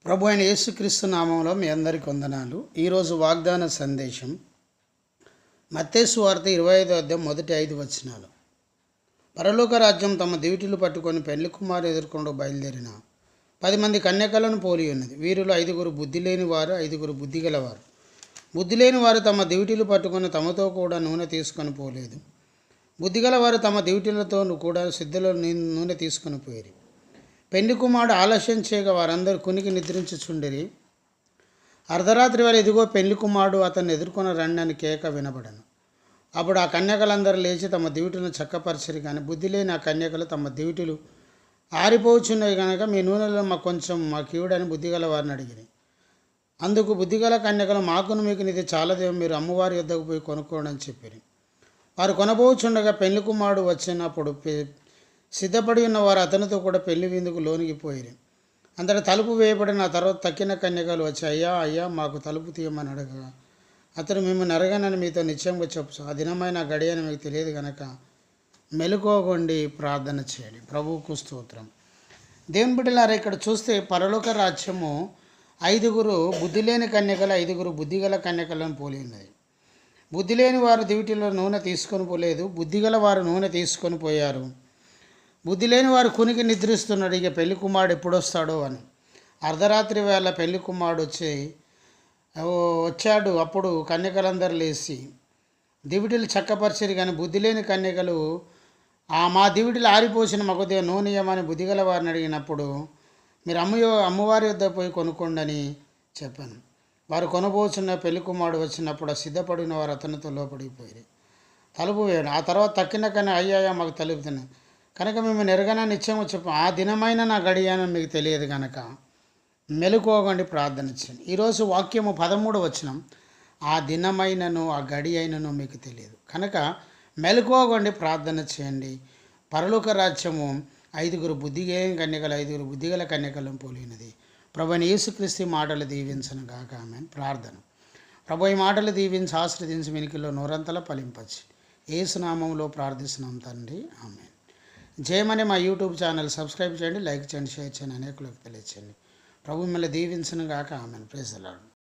ప్రభు అయిన యేసుక్రీస్తు నామంలో మీ అందరికి వందనాలు. ఈరోజు వాగ్దాన సందేశం మత్తయి సువార్త 25వ అధ్యాయం మొదటి 5 వచనాలు. పరలోక రాజ్యం తమ దివిటీలు పట్టుకొని పెళ్లి కుమారు ఎదుర్కొంటూ బయలుదేరిన 10 మంది కన్యకలను పోలి ఉన్నది. వీరిలో 5గురు బుద్ధి లేని వారు, 5గురు బుద్ధి గలవారు. బుద్ధి లేని వారు తమ దివిటీలు పట్టుకొని తమతో కూడా నూనె తీసుకొని పోలేదు. బుద్ధిగల వారు తమ దివిటీలతో కూడా సిద్ధలో నూనె తీసుకొని పోయిరి. పెండి కుమారుడు ఆలస్యం చేయగా వారందరూ కునికి నిద్రించుచుండిరి. అర్ధరాత్రి వేళ ఇదిగో పెళ్లి కుమారుడు అతన్ని ఎదుర్కొని రండి అని కేక వినబడను. అప్పుడు ఆ కన్యకలందరూ లేచి తమ దివిటీలను చక్కపరిచిరి. కానీ బుద్ధి లేని ఆ కన్యకలు తమ దివిటీలు ఆరిపోచున్నవి కనుక మీ నూనెలో మాకు ఇవ్వడని బుద్ధిగల వారిని అడిగిరి. అందుకు బుద్ధిగల కన్యకలు మాకును మీకు నిధి చాలదేమో, మీరు అమ్మవారి యొద్దకు పోయి కొనుక్కోండి అని చెప్పిరి. వారు కొనబోచుండగా పెళ్లి కుమారుడు వచ్చినప్పుడు సిద్ధపడి ఉన్న వారు అతనితో కూడా పెళ్లి విందుకు లోనికి పోయిరి. అంతటా తలుపు వేయబడిన తర్వాత తక్కిన కన్యకలు వచ్చి, అయ్యా అయ్యా మాకు తలుపు తీయమని అడగగా అతను మిమ్మల్ని అరగనని మీతో నిశ్చయంగా చెప్పు. ఆ దినమైన గడియ అని మీకు తెలియదు కనుక మెలుకోగొండి ప్రార్థన చేయండి. ప్రభువుకు స్తోత్రం. దేవుని బిడ్డలారా, ఇక్కడ చూస్తే పరలోక రాజ్యము 5గురు బుద్ధి లేని కన్యకలు 5గురు బుద్ధిగల కన్యకలను పోలి ఉన్నది. బుద్ధి లేని వారు దివిటీలో నూనె తీసుకొని పోలేదు, బుద్ధిగల వారు నూనె తీసుకొని పోయారు. బుద్ధి లేని వారు కునికి నిద్రిస్తున్నాడు. ఇక పెళ్లి కుమారుడు ఎప్పుడు వస్తాడో అని. అర్ధరాత్రి వేళ పెళ్లి కుమారుడు వచ్చాడు. అప్పుడు కన్యకలందరూ లేచి దివిటీలు చక్కపరిచిరి. కానీ బుద్ధి లేని కన్యకలు మా దివిటీలు ఆరిపోసిన మాకు నూనె ఇయ్యమని బుద్ధిగల వారిని అడిగినప్పుడు మీరు అమ్మవారి వద్ద పోయి కొనుక్కోండి అని చెప్పాను. వారు కొనబోచున్న పెళ్లి కుమారుడు వచ్చినప్పుడు సిద్ధపడిన వారు అతనితో లోపడిపోయారు. తలుపు వేయడం. ఆ తర్వాత తక్కిన కన్నా అయ్యాయా మాకు తలుపుతున్నాయి కనుక మేము నెరగన నిశ్చయం చెప్పాం. ఆ దినమైన నా గడియాన మీకు తెలియదు కనుక మెలుకోగండి ప్రార్థన చేయండి. ఈరోజు వాక్యము 13వ వచనం, ఆ దినమైనను ఆ గడి అయినను మీకు తెలియదు కనుక మెలుకోగండి ప్రార్థన చేయండి. పరలోక రాజ్యము 5గురు బుద్ధిగల కన్యకలు 5గురు బుద్ధిగల కన్యకలను పోలినది. ప్రభువైన యేసుక్రీస్తు మాటలు దీవించను గాక. ఆమేన్. ప్రార్థన. ప్రభు ఈ మాటలు దీవించి ఆశ్రదించి వెనుకల్లో నోరంతలా ఫలింపచ్చి యేసునామంలో ప్రార్థిస్తున్నాం తండ్రి. ఆమేన్. జయమని మా యూట్యూబ్ ఛానల్ సబ్స్క్రైబ్ చేయండి, లైక్ చేయండి, షేర్ చేయండి, అనేకులకు తెలియచేయండి. ప్రభు మిమ్మల్ని దీవించను గాక. ఆమేన్. Praise the lord.